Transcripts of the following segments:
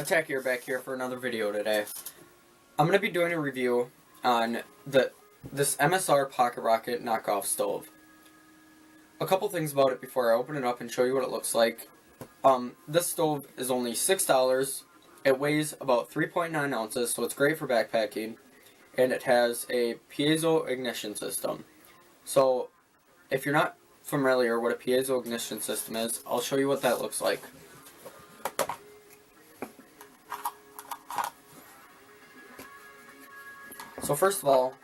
Attack here back here for another video today. I'm going to be doing a review on this MSR Pocket Rocket knockoff stove. A couple things about it before I open it up and show you what it looks like. This stove is only $6. It weighs about 3.9 ounces, so it's great for backpacking. And it has a piezo ignition system. So, if you're not familiar what a piezo ignition system is, I'll show you what that looks like. So first of all,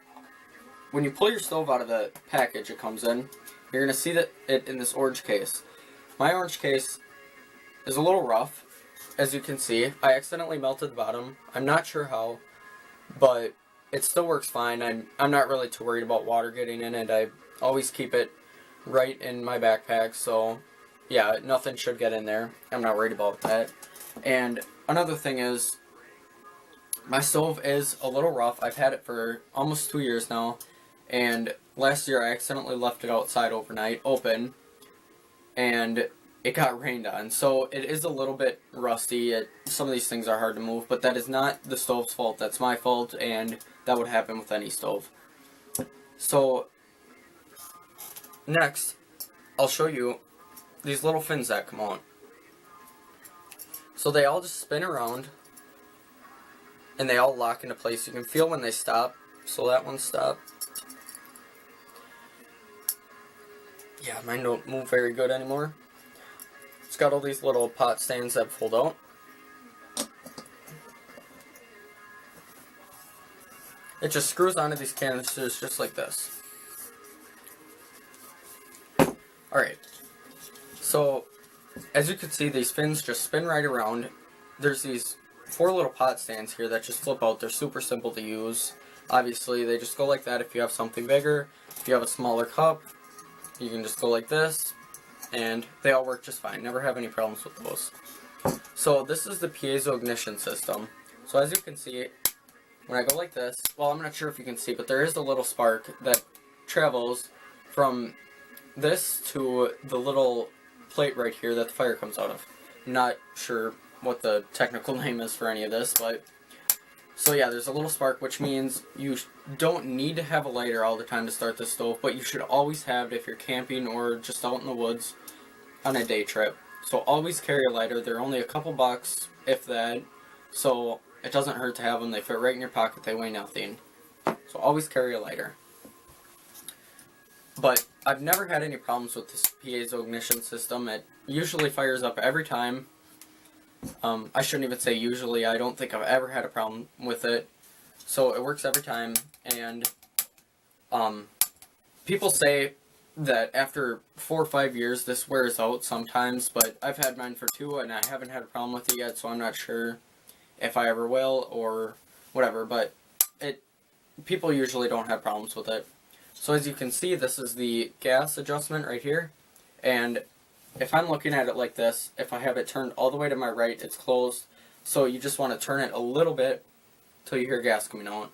when you pull your stove out of the package it comes in, you're going to see that it in this orange case. My orange case is a little rough, as you can see. I accidentally melted the bottom. I'm not sure how, but it still works fine. I'm not really too worried about water getting in it. I always keep it right in my backpack, so yeah, nothing should get in there. I'm not worried about that. And another thing is, my stove is a little rough. I've had it for almost 2 years now, and last year I accidentally left it outside overnight, open, and it got rained on. So it is a little bit rusty. Some of these things are hard to move, but that is not the stove's fault. That's my fault, and that would happen with any stove. So next, I'll show you these little fins that come out. So they all just spin around, and they all lock into place. You can feel when they stop. So that one stopped. Yeah, mine don't move very good anymore. It's got all these little pot stands that fold out. It just screws onto these canisters just like this. Alright, so as you can see, these fins just spin right around. There's these 4 little pot stands here that just flip out. They're super simple to use. Obviously, they just go like that if you have something bigger. If you have a smaller cup, you can just go like this, and they all work just fine. Never have any problems with those. So this is the piezo ignition system. So as you can see, when I go like this, well, I'm not sure if you can see, but there is a little spark that travels from this to the little plate right here that the fire comes out of. I'm not sure what the technical name is for any of this, but so yeah, there's a little spark, which means you don't need to have a lighter all the time to start the stove, but you should always have it if you're camping or just out in the woods on a day trip. So always carry a lighter. They're only a couple bucks, if that, so it doesn't hurt to have them. They fit right in your pocket. They weigh nothing. So always carry a lighter. But I've never had any problems with this piezo ignition system. It usually fires up every time. I shouldn't even say usually. I don't think I've ever had a problem with it. So it works every time, and people say that after 4 or 5 years this wears out sometimes, but I've had mine for 2 and I haven't had a problem with it yet, so I'm not sure if I ever will or whatever, but people usually don't have problems with it. So as you can see, this is the gas adjustment right here, and if I'm looking at it like this, if I have it turned all the way to my right, it's closed. So you just want to turn it a little bit till you hear gas coming out.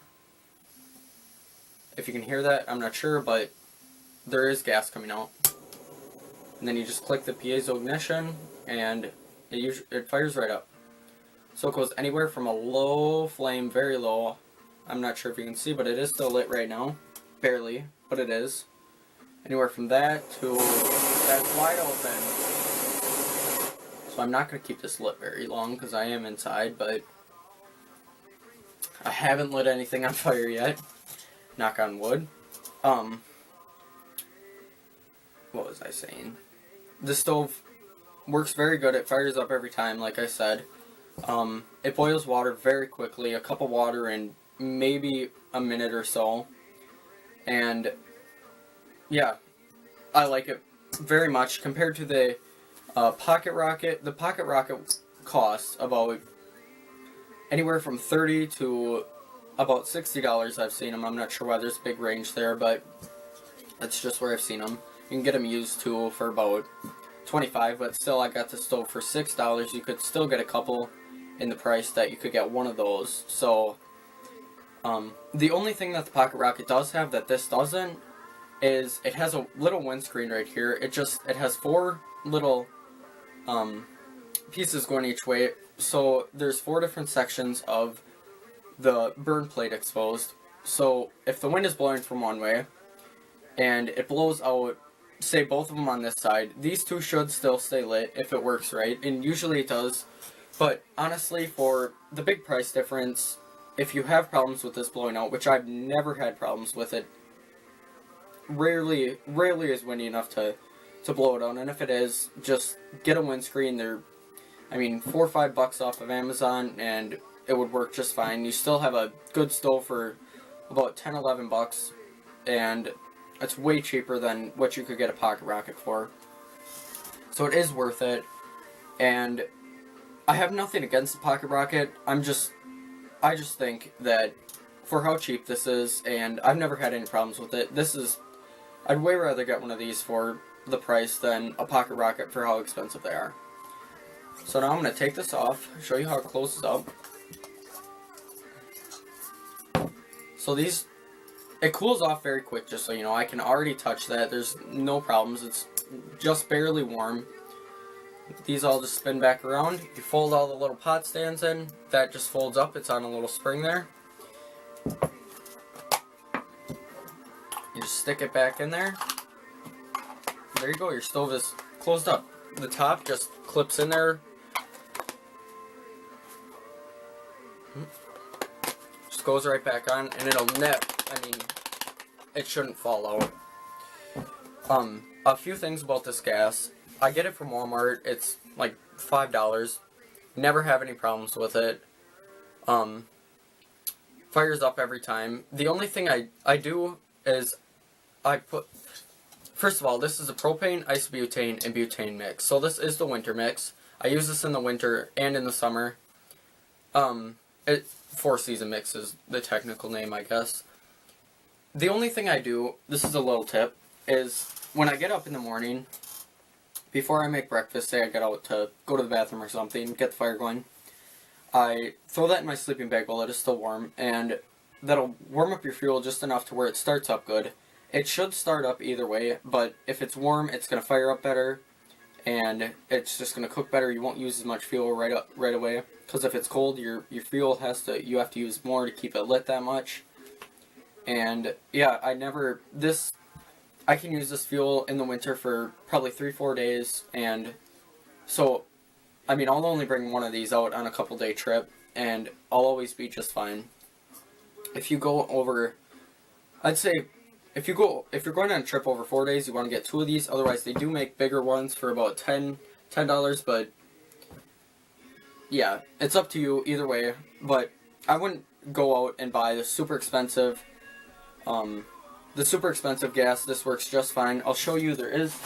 If you can hear that, I'm not sure, but there is gas coming out. And then you just click the piezo ignition, and it fires right up. So it goes anywhere from a low flame, very low. I'm not sure if you can see, but it is still lit right now. Barely, but it is. Anywhere from that to that's wide open. So I'm not going to keep this lit very long because I am inside, but I haven't lit anything on fire yet. Knock on wood. What was I saying? The stove works very good. It fires up every time, like I said. It boils water very quickly, a cup of water in maybe a minute or so. And yeah, I like it very much compared to the Pocket Rocket. The Pocket Rocket costs about anywhere from $30 to about $60. I've seen them. I'm not sure why there's a big range there, but that's just where I've seen them. You can get them used too for about $25, but still, I got the stove for $6. You could still get a couple in the price that you could get one of those. So the only thing that the Pocket Rocket does have that this doesn't is it has a little windscreen right here. It has 4 little pieces going each way. So there's 4 different sections of the burn plate exposed. So if the wind is blowing from one way and it blows out, say both of them on this side, these two should still stay lit if it works right, and usually it does. But honestly, for the big price difference, if you have problems with this blowing out, which I've never had problems with it, rarely is windy enough to blow it out, and if it is, just get a windscreen. They're, I mean, $4 or $5 off of Amazon, and it would work just fine. You still have a good stove for about $10, $11, and it's way cheaper than what you could get a Pocket Rocket for. So it is worth it, and I have nothing against the Pocket Rocket. I just think that for how cheap this is, and I've never had any problems with it, I'd way rather get one of these for the price than a Pocket Rocket for how expensive they are. So now I'm going to take this off, show you how it closes up. So it cools off very quick, just so you know. I can already touch that. There's no problems. It's just barely warm. These all just spin back around. You fold all the little pot stands in. That just folds up. It's on a little spring there. You just stick it back in there. There you go. Your stove is closed up. The top just clips in there. Just goes right back on, and it'll it shouldn't fall out. A few things about this gas. I get it from Walmart. It's like $5. Never have any problems with it. Fires up every time. The only thing I do is first of all, this is a propane, isobutane, and butane mix. So this is the winter mix. I use this in the winter and in the summer. 4-season mix is the technical name, I guess. The only thing I do, this is a little tip, is when I get up in the morning, before I make breakfast, say I get out to go to the bathroom or something, get the fire going, I throw that in my sleeping bag while it is still warm, and that'll warm up your fuel just enough to where it starts up good. It should start up either way, but if it's warm, it's going to fire up better, and it's just going to cook better. You won't use as much fuel right away, because if it's cold, your fuel you have to use more to keep it lit that much. And yeah, I can use this fuel in the winter for probably 3-4 days, and so, I mean, I'll only bring one of these out on a couple-day trip, and I'll always be just fine. If you go over, I'd say, if you're going on a trip over 4 days, you want to get 2 of these. Otherwise, they do make bigger ones for about $10, but yeah, it's up to you either way. But I wouldn't go out and buy the super expensive gas. This works just fine. I'll show you. There is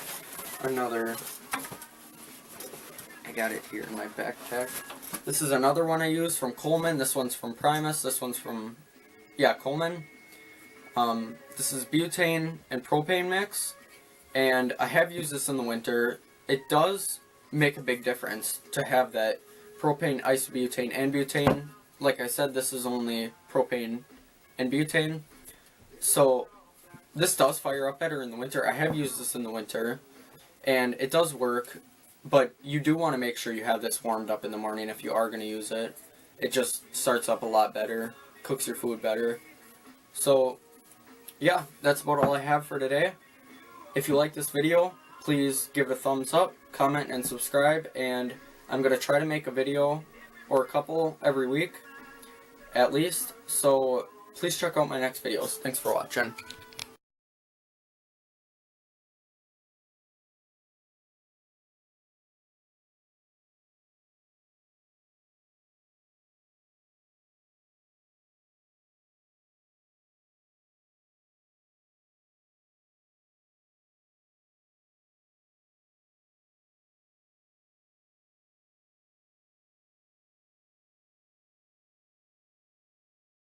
another. I got it here in my backpack. This is another one I use from Coleman. This one's from Primus. This one's from, Coleman. This is butane and propane mix, and I have used this in the winter. It does make a big difference to have that propane, isobutane, and butane. Like I said, this is only propane and butane, so this does fire up better in the winter. I have used this in the winter, and it does work, but you do want to make sure you have this warmed up in the morning if you are going to use it. It just starts up a lot better, cooks your food better. So yeah, that's about all I have for today. If you like this video, please give it a thumbs up, comment, and subscribe, and I'm going to try to make a video or a couple every week, at least, so please check out my next videos. Thanks for watching.